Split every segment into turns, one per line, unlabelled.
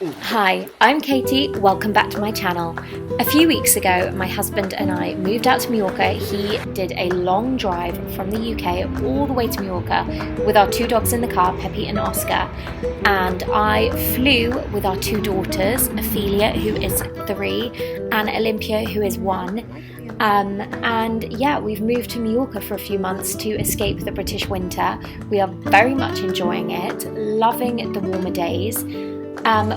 Hi, I'm Katie, welcome back to my channel. A few weeks ago, my husband and I moved out to Mallorca. He did a long drive from the UK all the way to Mallorca with our two dogs in the car, Peppy and Oscar. And I flew with our two daughters, Ophelia, who is 3, and Olympia, who is 1. And yeah, we've moved to Mallorca for a few months to escape the British winter. We are very much enjoying it, loving the warmer days.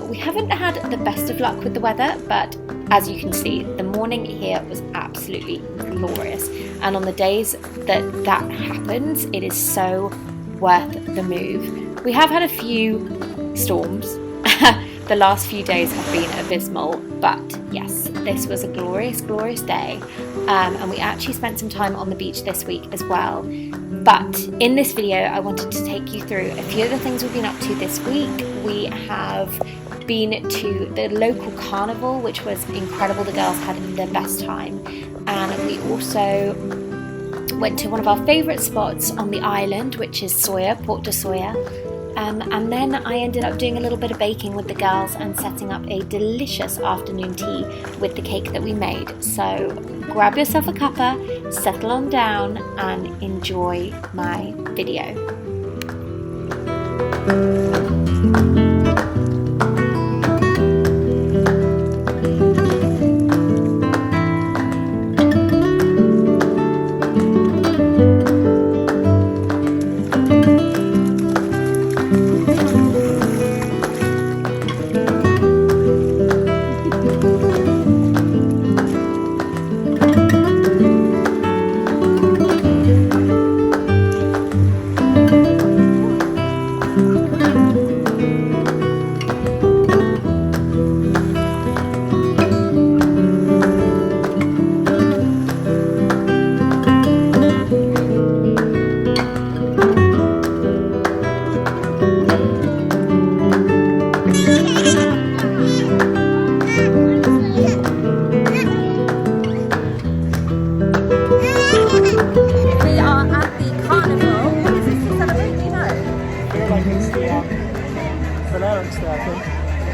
We haven't had the best of luck with the weather, but as you can see, the morning here was absolutely glorious. And on the days that happens, it is so worth the move. We have had a few storms. The last few days have been abysmal, but yes, this was a glorious, glorious day. And we actually spent some time on the beach this week as well. But in this video, I wanted to take you through a few of the things we've been up to this week. We have been to the local carnival, which was incredible. The girls had their best time. And we also went to one of our favourite spots on the island, which is Soya, Port de Soya. And then I ended up doing a little bit of baking with the girls and setting up a delicious afternoon tea with the cake that we made. So grab yourself a cuppa, settle on down and enjoy my video.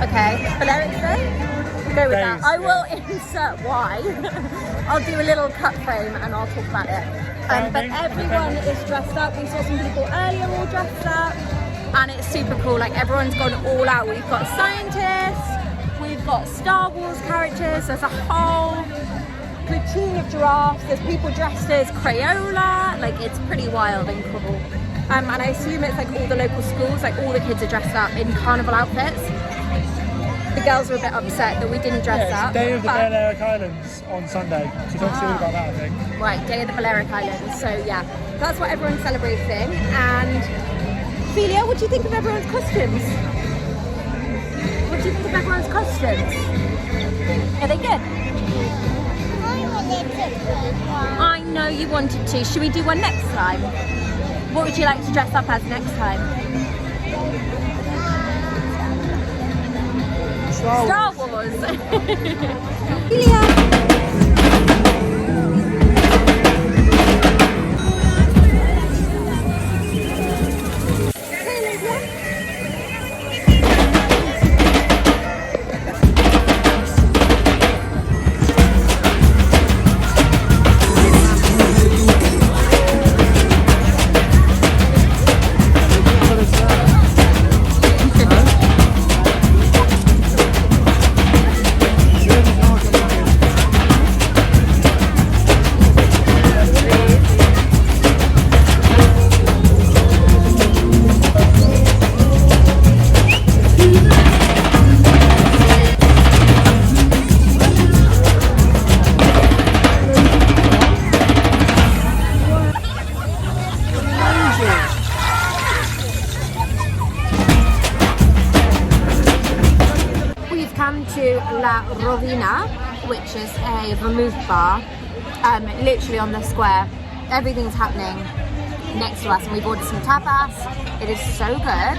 Okay, Balearic Day? Go with that. I will insert why. I'll do a little cut frame and I'll talk about it. But everyone is dressed up. We saw some people earlier all dressed up. And it's super cool. Like, everyone's gone all out. We've got scientists, we've got Star Wars characters, there's a whole routine of giraffes, there's people dressed as Crayola. Like, it's pretty wild and cool. And I assume it's like all the local schools, like all the kids are dressed up in carnival outfits. The girls were a bit upset that we didn't dress up.
It's Day of the Balearic Islands on Sunday, so don't see about that, I think.
Right, Day of the Balearic Islands. So yeah, that's what everyone's celebrating. And Ophelia, what do you think of everyone's costumes? What do you think of everyone's costumes? Are they good? I know you wanted to. Should we do one next time? What would you like to dress up as next time? Star Wars. Ophelia. To La Rovina, which is a vermouth bar, literally on the square. Everything's happening next to us, and we've ordered some tapas. It is so good.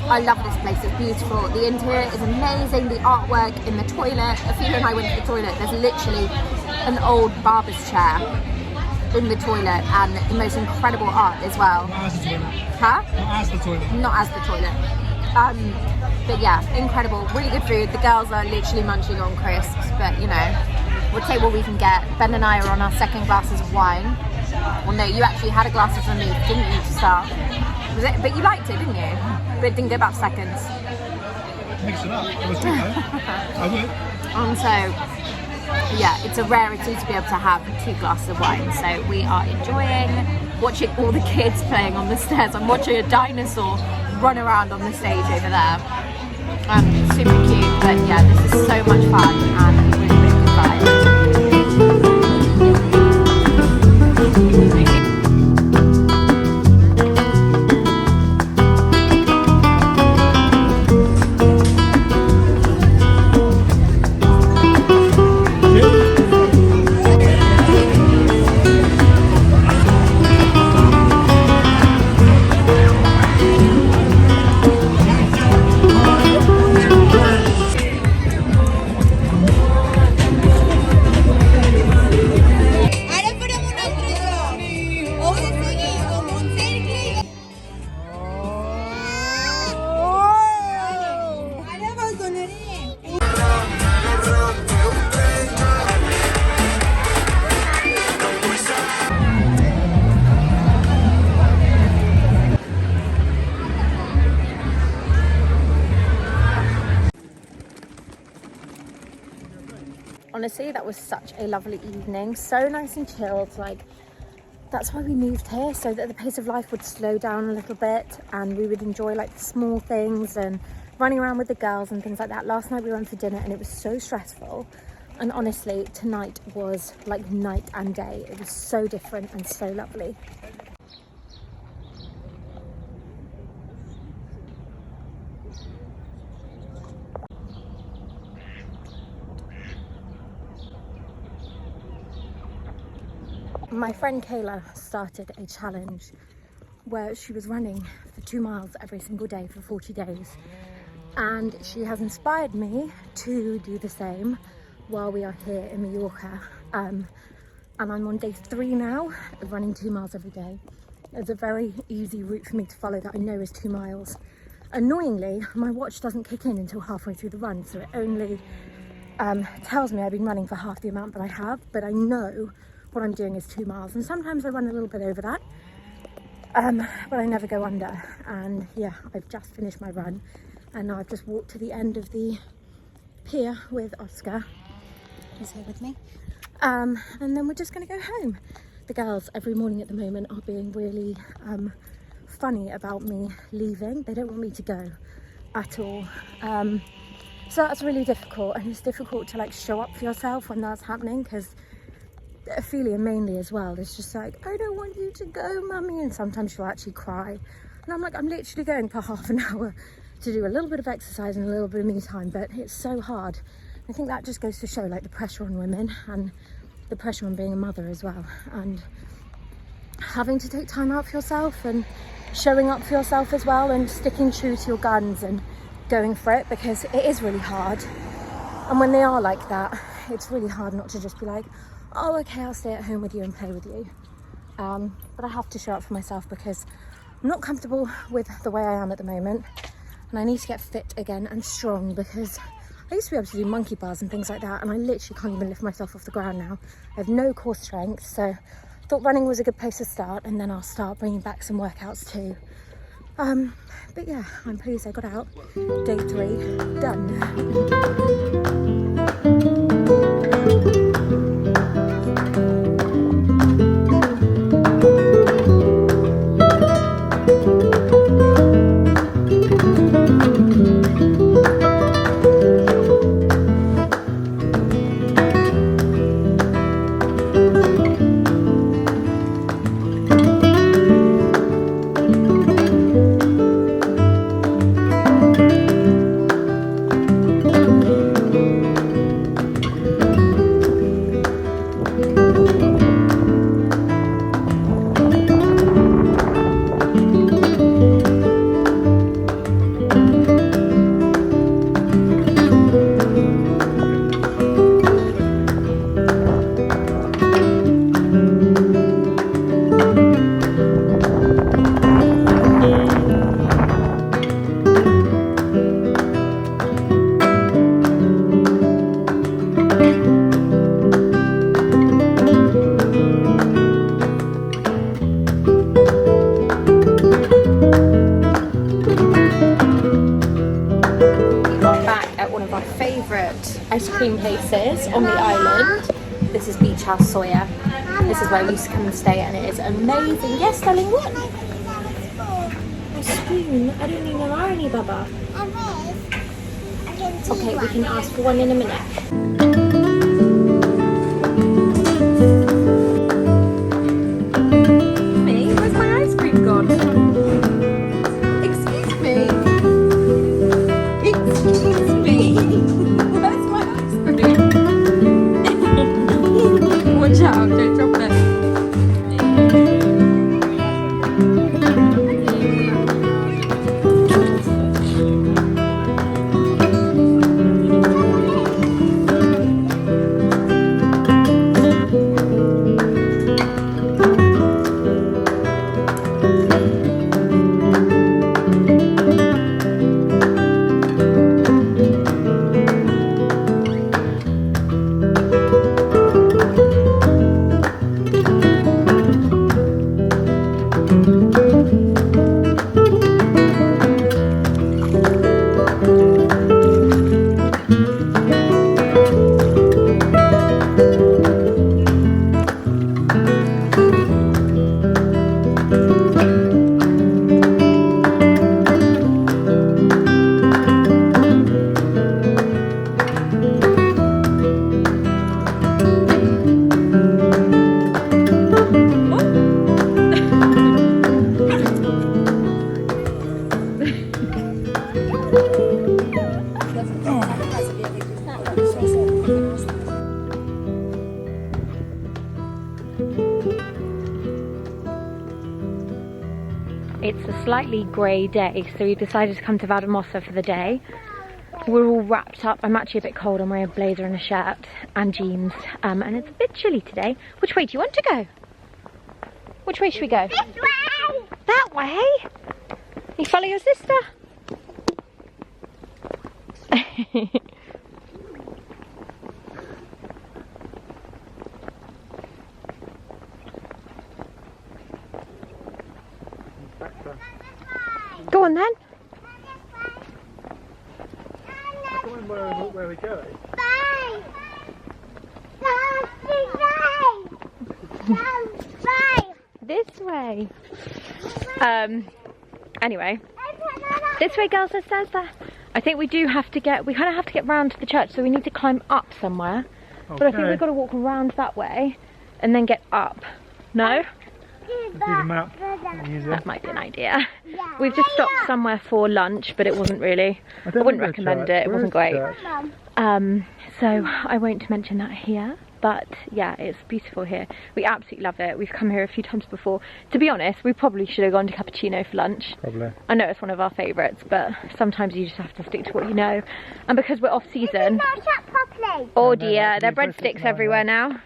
I love this place, it's beautiful. The interior is amazing, the artwork in the toilet. Ophelia and I went to the toilet, there's literally an old barber's chair in the toilet and the most incredible art as well.
Not as the toilet.
Huh?
Not as the toilet.
Not as the toilet. But yeah, incredible, really good food. The girls are literally munching on crisps, but you know, we'll take what we can get. Ben and I are on our second glasses of wine. Well, no, you actually had a glass of vermouth, didn't you, to start? Was it? But you liked it, didn't you? But it didn't go back seconds.
Mix it up. It was good though. I would.
And so, yeah, it's a rarity to be able to have 2 glasses of wine. So we are enjoying watching all the kids playing on the stairs. I'm watching a dinosaur run around on the stage over there. Super cute, but yeah, this is so much fun and really, really good vibe. Honestly, that was such a lovely evening, so nice and chilled. Like, that's why we moved here, so that the pace of life would slow down a little bit and we would enjoy like the small things and running around with the girls and things like that. Last night we went for dinner and it was so stressful, and honestly tonight was like night and day. It was so different and so lovely. My friend Kayla started a challenge where she was running for 2 miles every single day for 40 days. And she has inspired me to do the same while we are here in Mallorca. And I'm on day 3 now of running 2 miles every day. It's a very easy route for me to follow that I know is 2 miles. Annoyingly, my watch doesn't kick in until halfway through the run, so it only tells me I've been running for half the amount that I have, but I know what I'm doing is 2 miles, and sometimes I run a little bit over that, but I never go under. And yeah, I've just finished my run and now I've just walked to the end of the pier with Oscar. He's here with me, and then we're just going to go home. The girls every morning at the moment are being really funny about me leaving. They don't want me to go at all, so that's really difficult, and it's difficult to like show up for yourself when that's happening, because Ophelia mainly as well is just like, I don't want you to go, mummy, and sometimes she'll actually cry, and I'm like, I'm literally going for half an hour to do a little bit of exercise and a little bit of me time, but it's so hard. I think that just goes to show like the pressure on women and the pressure on being a mother as well, and having to take time out for yourself and showing up for yourself as well, and sticking true to your guns and going for it, because it is really hard. And when they are like that, it's really hard not to just be like, oh, okay, I'll stay at home with you and play with you. But I have to show up for myself because I'm not comfortable with the way I am at the moment, and I need to get fit again and strong, because I used to be able to do monkey bars and things like that, and I literally can't even lift myself off the ground now. I have no core strength, so I thought running was a good place to start, and then I'll start bringing back some workouts too. But yeah, I'm pleased I got out. Day 3 done. one of our favourite ice cream places on the island. This is Beach House Sawyer. This is where we used to come and stay, and it is amazing. Yes, darling, what? A spoon? I don't even know any, Baba. Okay, we can ask for one in a minute. It's a slightly grey day, so we decided to come to Valdemossa for the day. We're all wrapped up. I'm actually a bit cold. I'm wearing a blazer and a shirt and jeans, and it's a bit chilly today. Which way do you want to go? Which way should we go?
This way!
That way? You follow your sister? Go on then.
Where we go?
Bye!
This way. Anyway, this way, girls. There's stairs there. I think we do have to get. We kind of have to get round to the church, so we need to climb up somewhere. Okay. But I think we've got to walk around that way and then get up. No?
The map.
That might be an idea. We've just stopped somewhere for lunch, but it wasn't really. I wouldn't recommend it. It wasn't great. So I won't mention that here. But yeah, it's beautiful here. We absolutely love it. We've come here a few times before. To be honest, we probably should have gone to Cappuccino for lunch. Probably. I know it's one of our favourites, but sometimes you just have to stick to what you know. And because we're off season. Oh dear, there are breadsticks everywhere now.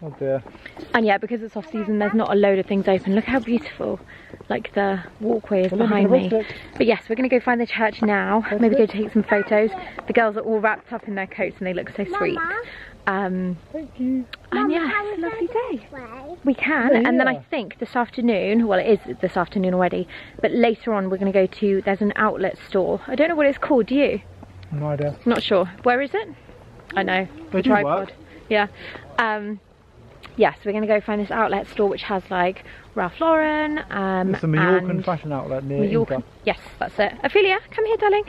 Oh dear.
And yeah, because it's off season, there's not a load of things open. Look how beautiful, like the walkway is behind me. But yes, we're going to go find the church now. Maybe go take some photos. The girls are all wrapped up in their coats and they look so sweet.
Thank you.
And yeah, it's a lovely day. We can, and then I think this afternoon, well it is this afternoon already, but later on we're going to go to, there's an outlet store. I don't know what it's called, do you?
No idea.
Not sure. Where is it? I know.
The tripod.
Yeah. Yes, we're going to go find this outlet store which has like Ralph Lauren.
It's a Mallorcan fashion outlet near Olympia.
Yes, that's it. Ophelia, come here, darling.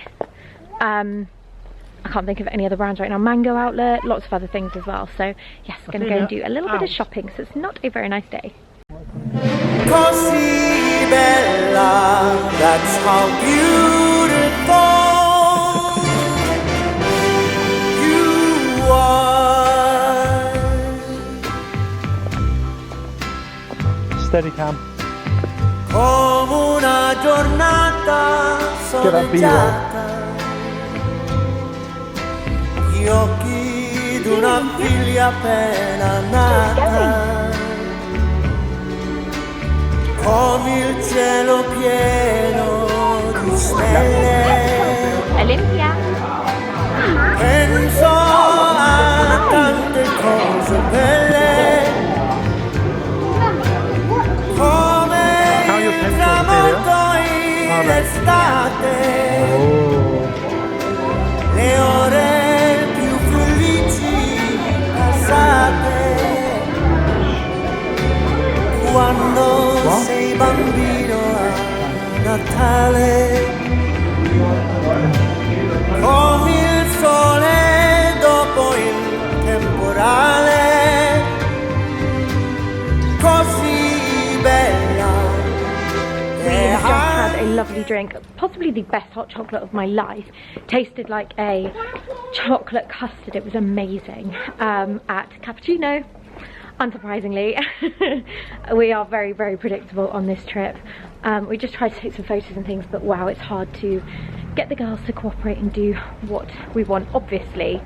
I can't think of any other brands right now. Mango outlet, lots of other things as well. So yes, we're going to go and do a little bit of shopping. So it's not a very nice day.
Così bella, that's how beautiful you are.
Steady cam.
Come una giornata soleggiata, gli occhi d'una figlia appena nata, come il cielo pieno di stelle.
Olympia.
Penso a tante cose belle, come il tramonto in estate,
drink possibly the best hot chocolate of my life. Tasted like a chocolate custard. It was amazing. At Cappuccino, unsurprisingly. We are very, very predictable on this trip. We just tried to take some photos and things, but wow, it's hard to get the girls to cooperate and do what we want. Obviously,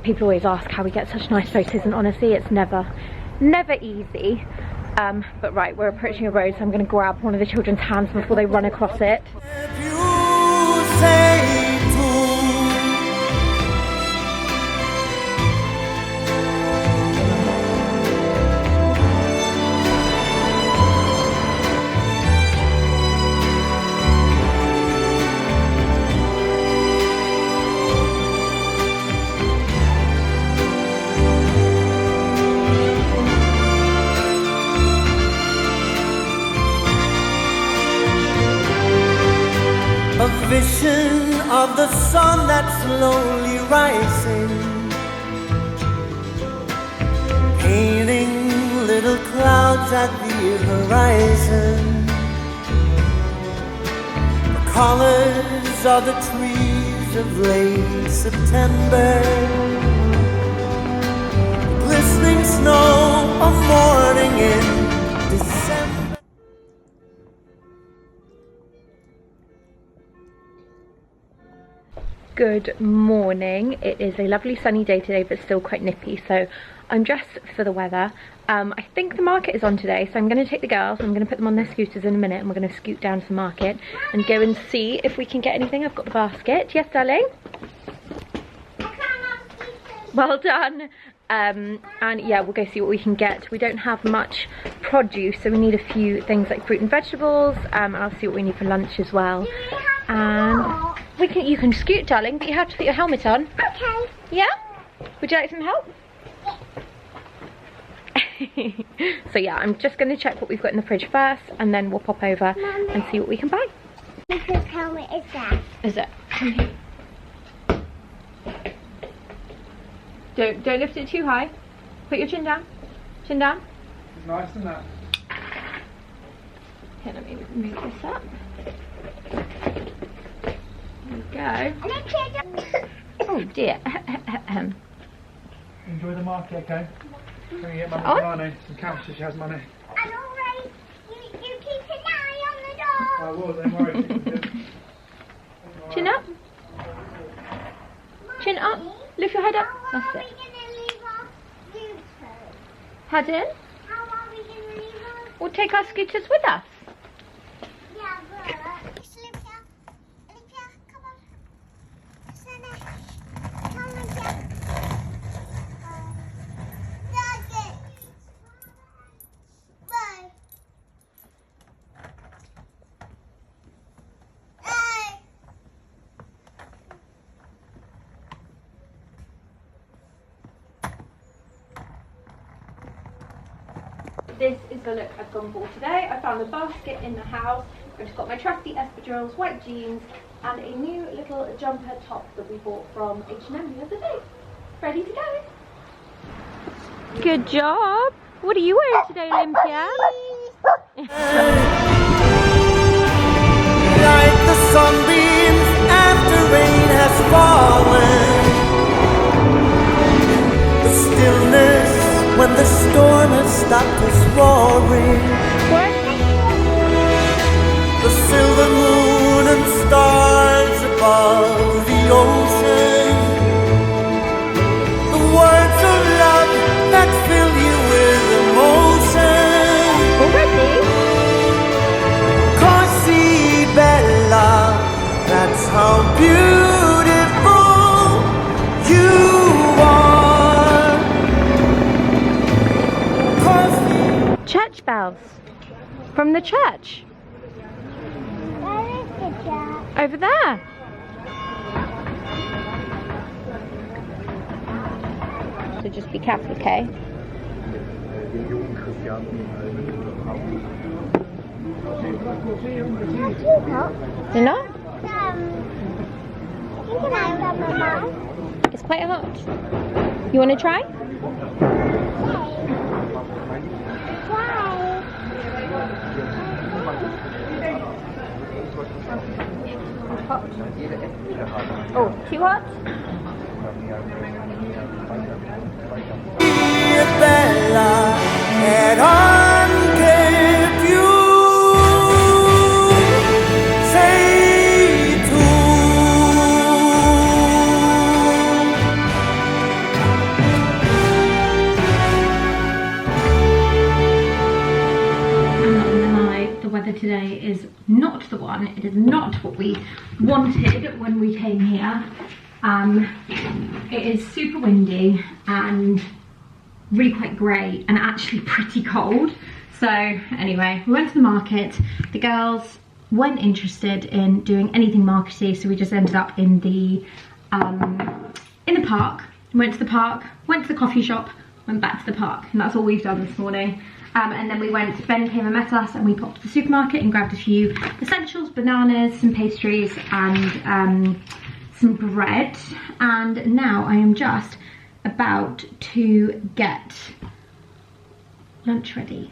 people always ask how we get such nice photos, and honestly, it's never easy. But right, we're approaching a road, so I'm going to grab one of the children's hands before they run across it.
A vision of the sun that's slowly rising, painting little clouds at the horizon. The colors of the trees of late September, glistening snow, a morning in December.
Good morning. It is a lovely sunny day today, but still quite nippy, so I'm dressed for the weather. I think the market is on today, so I'm going to take the girls, I'm going to put them on their scooters in a minute, and we're going to scoot down to the market and go and see if we can get anything. I've got the basket. Yes, darling? Well done. And yeah, we'll go see what we can get. We don't have much produce, so we need a few things like fruit and vegetables, and I'll see what we need for lunch as well. And you can scoot, darling, but you have to put your helmet on.
Okay.
Yeah? Would you like some help? So yeah, I'm just going to check what we've got in the fridge first, and then we'll pop over and see what we can buy.
Whose helmet is that?
Is it? Come here. Don't lift it too high. Put your chin down. Chin down.
It's nice, isn't it?
Here, let me move this up. There we go. Oh dear.
Enjoy the market, okay? Can we get Mummy
On?
some money? Some cash so she has money.
And always, you keep an eye on the door.
I will, don't worry.
Chin up. Chin up. Lift your head up.
How
That's
are
it.
we going to leave our scooters?
Pardon?
How are we going to leave our...
We'll take our scooters with us.
Yeah, but... Olympia, Olympia, come on. Sana. Come on, Olympia. Target. Bye. Bye.
This is the look I've gone for today. I found a basket in the house. I've just got my trusty espadrilles, white jeans, and a new little jumper top that we bought from H&M the other day. Ready to go. Good job. What are you wearing today, Olympia?
Like the sunbeams after rain has fallen, the stillness when the storm has stopped its roaring, the silver moon and stars above the ocean, the words of love that fill you with emotion. Così bella, that's how beautiful you are.
Church bells. From the church.
Where is the jar?
Over there. So just be careful, okay? You know? It's quite hot. You want to try? hot. Oh, too hot?
Bella and unkempt you say too.
I'm not gonna lie, the weather today is not the one. It is not what we wanted when we came here. It is super windy and really quite grey and actually pretty cold. So anyway, we went to the market. The girls weren't interested in doing anything markety, so we just ended up in the park. Went to the park, went to the coffee shop, went back to the park, and that's all we've done this morning. And then we went, Ben came and met us, and we popped to the supermarket and grabbed a few essentials, bananas, some pastries, and some bread. And now I am just about to get lunch ready.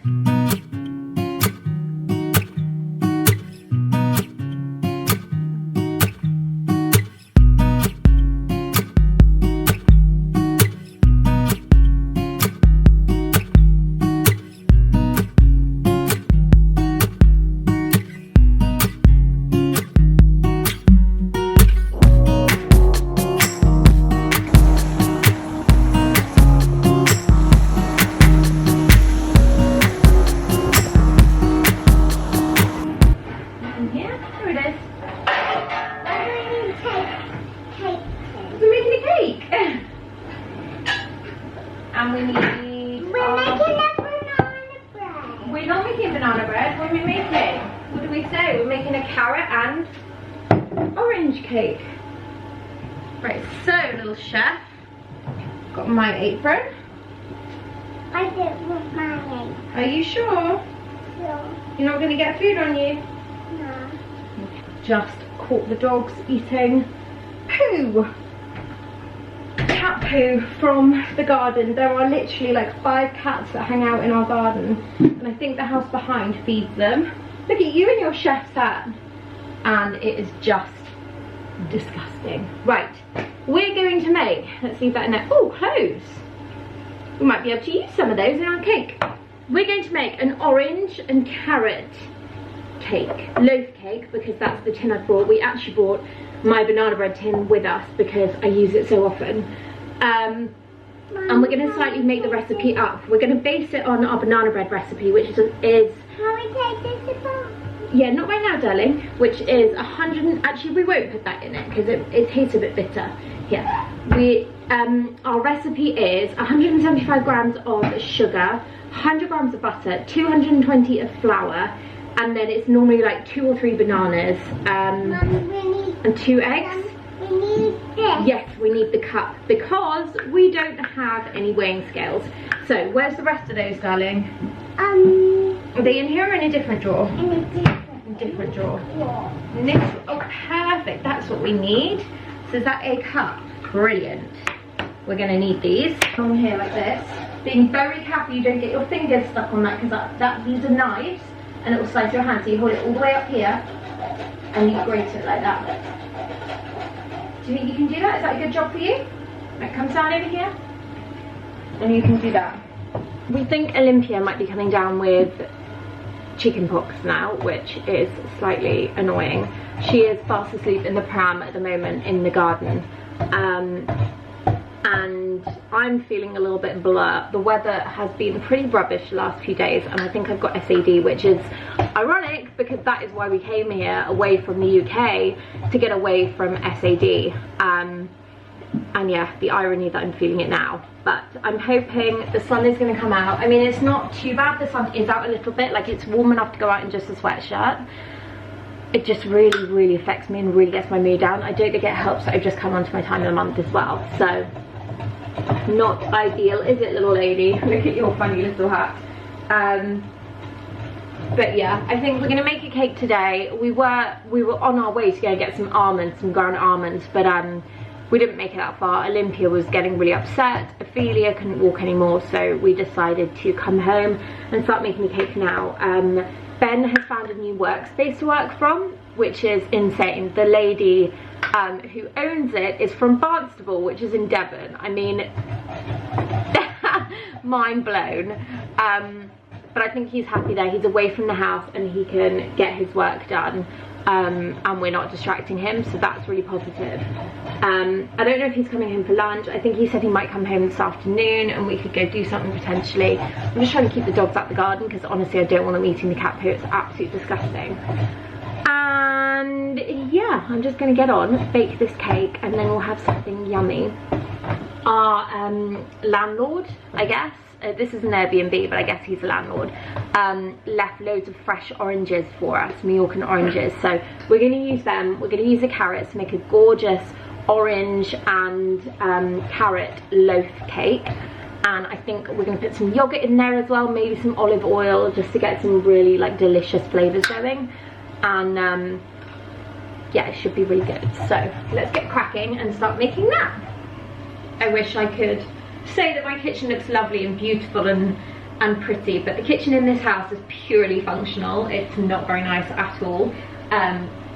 And we need...
We're making a banana bread.
We're not making banana bread. What are we making? What do we say? We're making a carrot and orange cake. Right, so little chef, got my apron.
I don't want mine.
Are you sure?
So,
You're not going to get food on you?
no.
Just caught the dogs eating poo. Cat poo from the garden. There are literally like 5 cats that hang out in our garden, and I think the house behind feeds them. Look at you in your chef's hat, and it is just disgusting. Right, we're going to make, let's see if that in there. Oh, clothes. We might be able to use some of those in our cake. We're going to make an orange and carrot cake, loaf cake, because that's the tin I brought. We actually brought my banana bread tin with us because I use it so often. And we're going to slightly make the recipe up. We're going to base it on our banana bread recipe, which is
Can we take this apart?
yeah, not right now, darling, which is 100, actually we won't put that in it because it tastes a bit bitter. Yeah, our recipe is 175 grams of sugar, 100 grams of butter, 220 of flour, and then it's normally like 2 or 3 bananas,
Mum, we need,
and 2 eggs.
we need this.
Yes, we need the cup because we don't have any weighing scales. So where's the rest of those, darling? Are they in here or in a different drawer?
In a
Different drawer.
drawer.
Oh, perfect. That's what we need. So is that a cup? Brilliant. We're going to need these on here like this. Being very careful you don't get your fingers stuck on that, because these are knives and it will slide to your hand. So you hold it all the way up here and you grate it like that. Do you think you can do that? Is that a good job for you? Right, come down over here and you can do that. We think Olympia might be coming down with chickenpox now, which is slightly annoying. She is fast asleep in the pram at the moment in the garden, and I'm feeling a little bit blur. The weather has been pretty rubbish the last few days, and I think I've got SAD, which is ironic because that is why we came here away from the UK, to get away from SAD. And yeah, the irony that I'm feeling it now. But I'm hoping the sun is going to come out. I mean, it's not too bad. The sun is out a little bit. Like, it's warm enough to go out in just a sweatshirt. It just really, really affects me and really gets my mood down. I don't think it helps that I've just come onto my time of the month as well. So, not ideal, is it, little lady? Look at your funny little hat. But yeah, I think we're going to make a cake today. We were on our way to go get some almonds, some ground almonds, but we didn't make it that far. Olympia was getting really upset. Ophelia couldn't walk anymore, so we decided to come home and start making the cake now. Ben has found a new workspace to work from, which is insane. The lady who owns it is from Barnstable, which is in Devon. I mean, mind blown. But I think he's happy there. He's away from the house and he can get his work done, and we're not distracting him, so that's really positive. I don't know if he's coming home for lunch. I think he said he might come home this afternoon and we could go do something potentially. I'm just trying to keep the dogs out the garden because honestly I don't want them eating the cat poo. It's absolutely disgusting. And yeah, I'm just going to get on, bake this cake, and then we'll have something yummy. Our landlord, I guess, this is an Airbnb, but I guess he's a landlord, left loads of fresh oranges for us, Mallorcan oranges. So we're going to use them. We're going to use the carrots to make a gorgeous orange and carrot loaf cake. And I think we're going to put some yogurt in there as well, maybe some olive oil, just to get some really like delicious flavours going. And yeah, it should be really good. So let's get cracking and start making that. I wish I could say that my kitchen looks lovely and beautiful and pretty, but the kitchen in this house is purely functional. It's not very nice at all.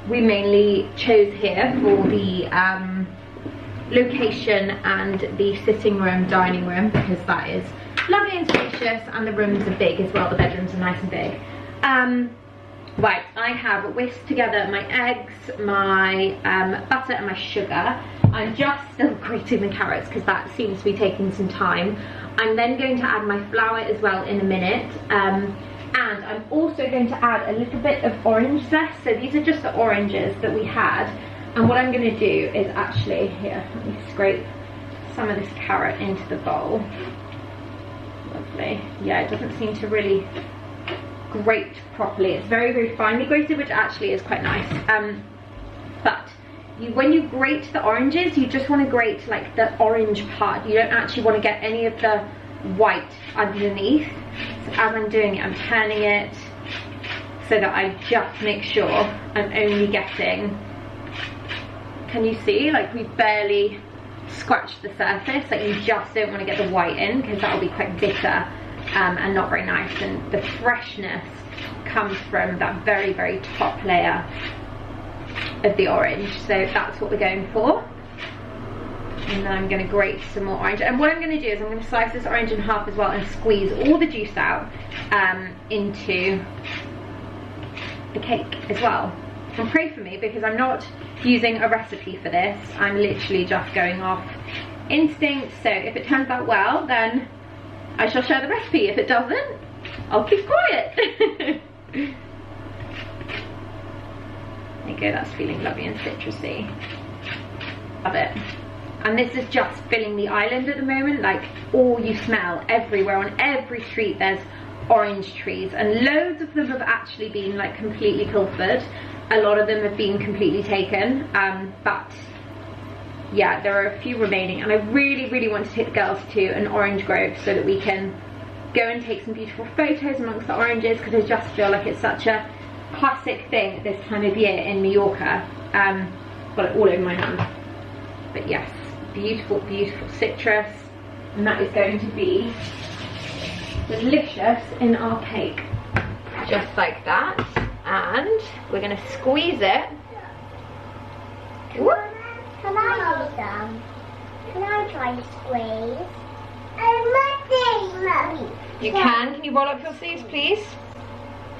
We mainly chose here for the location and the sitting room, dining room, because that is lovely and spacious, and the rooms are big as well. The bedrooms are nice and big. Right, I have whisked together my eggs, my butter and my sugar. I'm just still grating the carrots because that seems to be taking some time. I'm then going to add my flour as well in a minute. And I'm also going to add a little bit of orange zest. So these are just the oranges that we had. And what I'm going to do is actually, here, let me scrape some of this carrot into the bowl. Lovely. Yeah, it doesn't seem to really grate properly. It's very, very finely grated, which actually is quite nice. But when you grate the oranges, you just want to grate like the orange part. You don't actually want to get any of the white underneath. So as I'm doing it, I'm turning it so that I just make sure I'm only getting, can you see, like we barely scratched the surface. Like you just don't want to get the white in because that will be quite bitter and not very nice. And the freshness comes from that very, very top layer of the orange. So that's what we're going for. And then I'm going to grate some more orange. And what I'm going to do is I'm going to slice this orange in half as well and squeeze all the juice out into the cake as well. And pray for me because I'm not using a recipe for this. I'm literally just going off instinct. So if it turns out well, then I shall share the recipe. If it doesn't, I'll keep quiet. There you go, that's feeling lovely and citrusy. Love it. And this is just filling the island at the moment. Like all you smell everywhere, on every street there's orange trees, and loads of them have actually been like completely pilfered. A lot of them have been completely taken, but yeah, there are a few remaining. And I really, really want to take the girls to an orange grove so that we can go and take some beautiful photos amongst the oranges, because I just feel like it's such a classic thing at this time of year in Mallorca. Got it all over my hand. But yes, beautiful, beautiful citrus, and that is going to be delicious in our cake. Just like that. And we're going to squeeze it.
Can I do some? Can I try to squeeze? Mummy.
You can. Can you roll up your sleeves, please?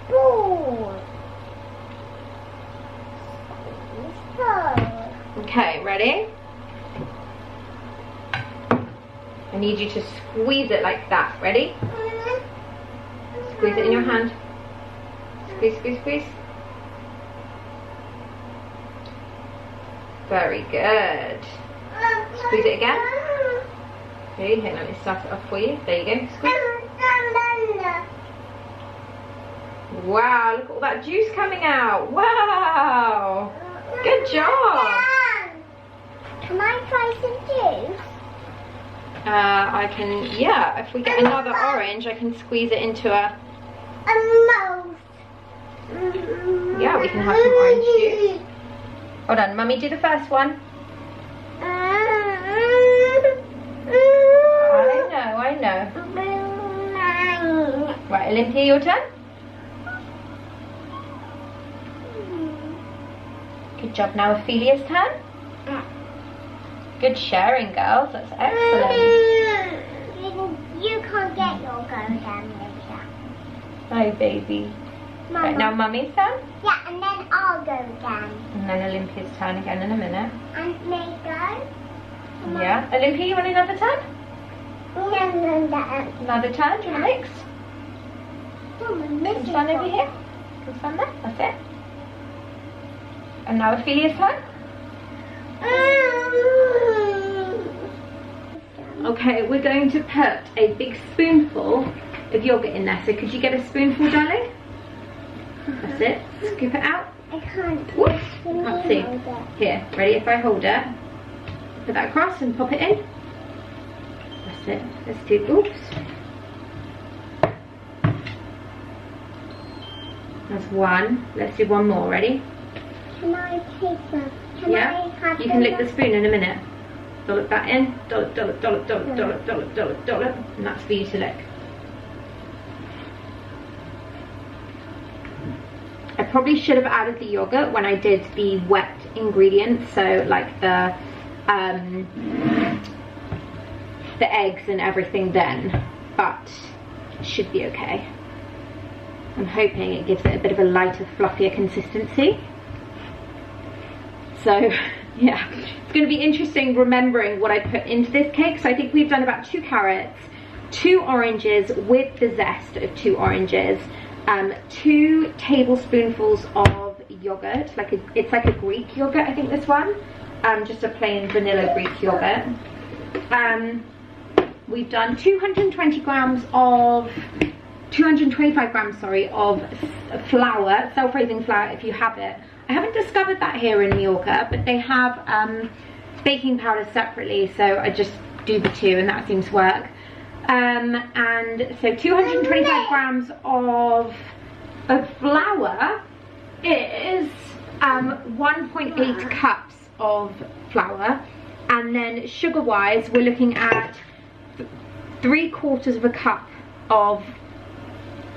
Pull.
Okay, ready? I need you to squeeze it like that. Ready? Squeeze it in your hand. Squeeze, squeeze, squeeze. Very good. Squeeze it again. Okay, here, let me start it off for you. There you go. Squeeze. Wow, look at all that juice coming out. Wow. Good job.
Can I try some juice?
I can, yeah, if we get another orange, I can squeeze it into a...
mouth.
Yeah, we can have some orange juice. Hold on, Mummy, do the first one. I know. Right, Olympia, your turn. Good job. Now Ophelia's turn. Good sharing, girls. That's excellent.
You can't get your go down later.
Oh, baby.
Mama.
Right, now Mummy's turn.
Yeah, and then I'll go down.
And then Olympia's turn again in a minute.
And me go.
Yeah. Olympia, you want another turn?
No.
Another turn? Do you want to mix?
Mama,
Can stand over here. Can stand there. That's it. And now Ophelia's turn. Okay, we're going to put a big spoonful of yogurt in there. So could you get a spoonful, darling? That's it. Scoop it out.
I can't.
Whoops. Let's see. Here, ready? If I hold it, put that across and pop it in. That's it. Let's do. Oops. That's one. Let's do one more. Ready?
Can I take some?
Yeah. You can lick the spoon in a minute. Dollop that in. Dollop, dollop, dollop, dollop, dollop, dollop, dollop, dollop, and that's for you to lick. I probably should have added the yogurt when I did the wet ingredients, so like the eggs and everything then, but it should be okay. I'm hoping it gives it a bit of a lighter, fluffier consistency. So yeah, it's going to be interesting remembering what I put into this cake. So I think we've done about 2 carrots, 2 oranges with the zest of 2 oranges, 2 tablespoonfuls of yogurt, it's like a Greek yogurt, I think this one, just a plain vanilla Greek yogurt. We've done 225 grams of flour, self-raising flour if you have it. I haven't discovered that here in Mallorca, but they have baking powder separately, so I just do the 2 and that seems to work. And so 225 grams of flour is 1.8 cups of flour, and then sugar wise we're looking at 3/4 cup of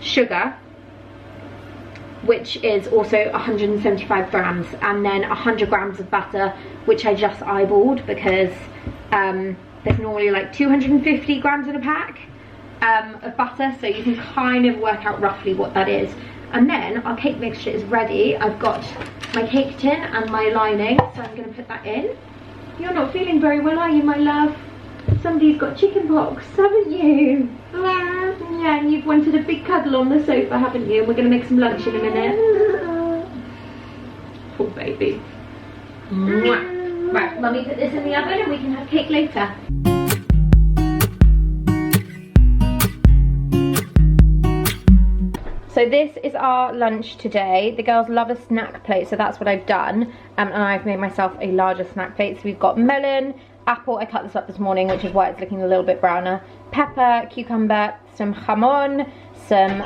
sugar, which is also 175 grams, and then 100 grams of butter, which I just eyeballed because there's normally like 250 grams in a pack of butter, so you can kind of work out roughly what that is. And then our cake mixture is ready. I've got my cake tin and my lining, so I'm going to put that in. You're not feeling very well, are you, my love? Somebody's got chicken pox, haven't you? Yeah. Yeah, and you've wanted a big cuddle on the sofa, haven't you? We're going to make some lunch in a minute. Poor baby. Mwah. Right, Mummy, put this in the oven and we can have cake later. So this is our lunch today. The girls love a snack plate, so that's what I've done. And I've made myself a larger snack plate. So we've got melon, apple, I cut this up this morning, which is why it's looking a little bit browner, pepper, cucumber, some jamon, some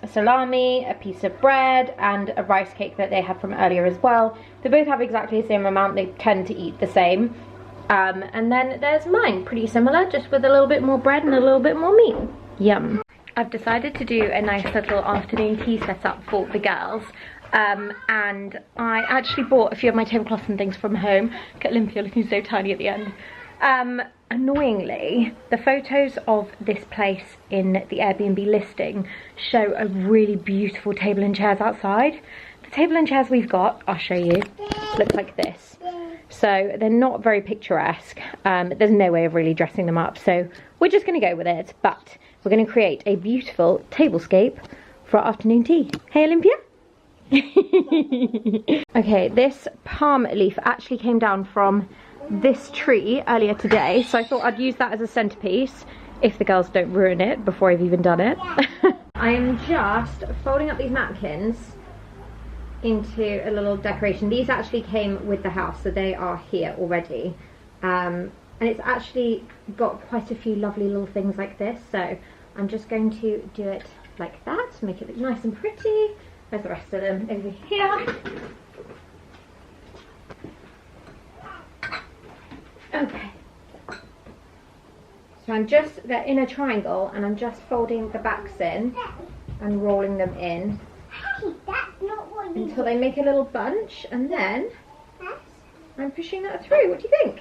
salami, a piece of bread, and a rice cake that they had from earlier as well. They both have exactly the same amount. They tend to eat the same. And then there's mine, pretty similar, just with a little bit more bread and a little bit more meat. Yum. I've decided to do a nice little afternoon tea setup for the girls. And I actually bought a few of my tablecloths and things from home. Look at Olympia looking so tiny at the end. Annoyingly, the photos of this place in the Airbnb listing show a really beautiful table and chairs outside. The table and chairs we've got, I'll show you, look like this. So they're not very picturesque. There's no way of really dressing them up, so we're just going to go with it. But we're going to create a beautiful tablescape for our afternoon tea. Hey, Olympia? Okay, this palm leaf actually came down from this tree earlier today, so I thought I'd use that as a centerpiece if the girls don't ruin it before I've even done it. I am just folding up these napkins into a little decoration. These actually came with the house, so they are here already. And it's actually got quite a few lovely little things like this, so I'm just going to do it like that to make it look nice and pretty. There's the rest of them over here. Okay. So they're in a triangle, and I'm just folding the backs in and rolling them in
Hey, that's not what you
until they make a little bunch, and then I'm pushing that through. What do you think?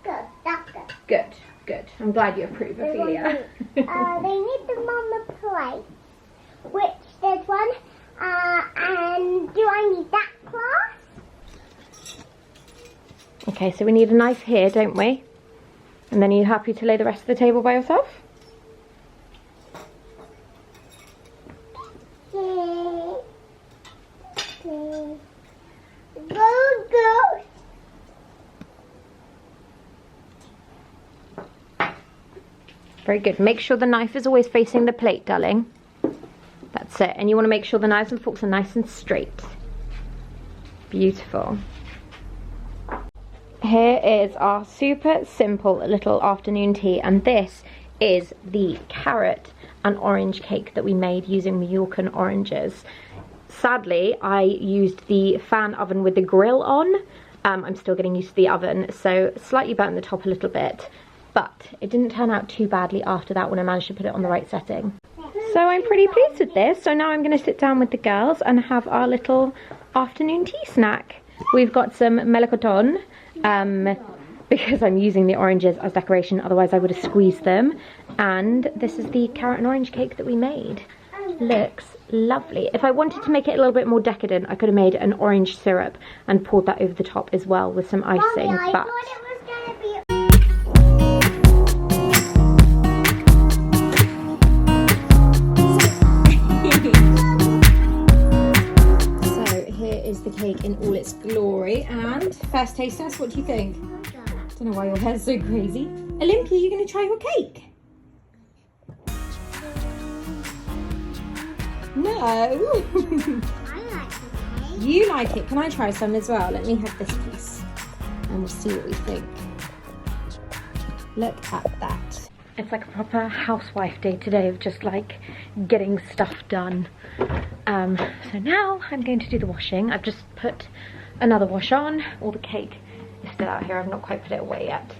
Good, that's good.
Good, good. I'm glad you approve, Ophelia.
They need them on the plate, which there's one. And do I need that cloth?
Okay, so we need a knife here, don't we? And then are you happy to lay the rest of the table by yourself?
Go, go.
Very good. Make sure the knife is always facing the plate, darling. That's it. And you want to make sure the knives and forks are nice and straight. Beautiful. Here is our super simple little afternoon tea, and this is the carrot and orange cake that we made using Mallorcan oranges. Sadly, I used the fan oven with the grill on. I'm still getting used to the oven, so slightly burnt the top a little bit, but it didn't turn out too badly after that when I managed to put it on the right setting. So I'm pretty pleased with this. So now I'm going to sit down with the girls and have our little afternoon tea snack. We've got some melocotón, because I'm using the oranges as decoration, otherwise I would have squeezed them. And this is the carrot and orange cake that we made. Looks lovely. If I wanted to make it a little bit more decadent, I could have made an orange syrup and poured that over the top as well with some icing.
Mommy, I
but
thought it was going to be...
So here is the cake in all its glory, and first taste test, what do you think? I don't know why your hair's so crazy. Olympia, you're going to try your cake? No.
I like it.
You like it. Can I try some as well? Let me have this piece and we'll see what we think. Look at that. It's like a proper housewife day today of just like getting stuff done. So now I'm going to do the washing. I've just put another wash on. All the cake is still out here. I've not quite put it away yet.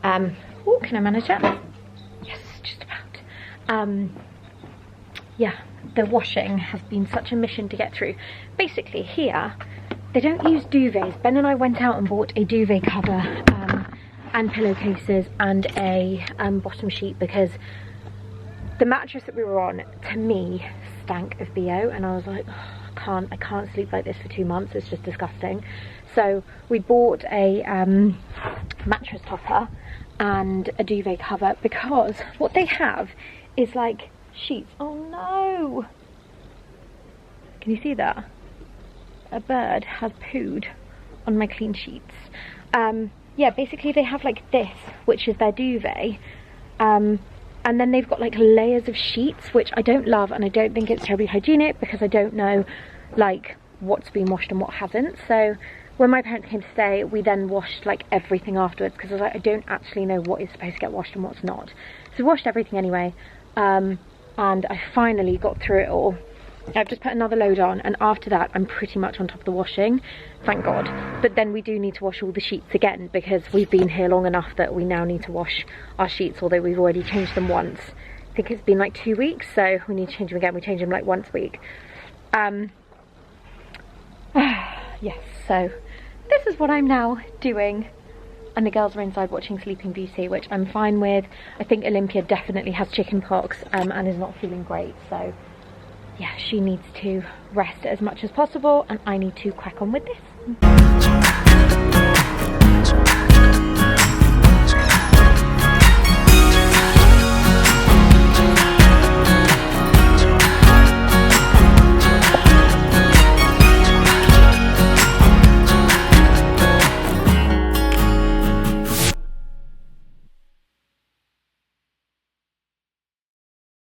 Oh, can I manage it? Yes, just about. Yeah, the washing has been such a mission to get through. Basically here, they don't use duvets. Ben and I went out and bought a duvet cover and pillowcases and a bottom sheet, because the mattress that we were on, to me, stank of BO, and I was like, oh, I can't sleep like this for 2 months, it's just disgusting. So we bought a mattress topper and a duvet cover, because what they have is like sheets. Oh no! Can you see that? A bird has pooed on my clean sheets. Yeah, basically they have like this, which is their duvet, and then they've got like layers of sheets, which I don't love, and I don't think it's terribly hygienic, because I don't know like what's been washed and what hasn't. So when my parents came to stay, we then washed like everything afterwards, because I was like, I don't actually know what is supposed to get washed and what's not. So we washed everything anyway, and I finally got through it all. I've just put another load on, and after that I'm pretty much on top of the washing, thank God. But then we do need to wash all the sheets again, because we've been here long enough that we now need to wash our sheets, although we've already changed them once. I think it's been like 2 weeks, so we need to change them again. We change them like once a week. Yes, so this is what I'm now doing. And the girls are inside watching Sleeping Beauty, which I'm fine with. I think Olympia definitely has chicken pox and is not feeling great. So yeah, she needs to rest as much as possible, and I need to crack on with this.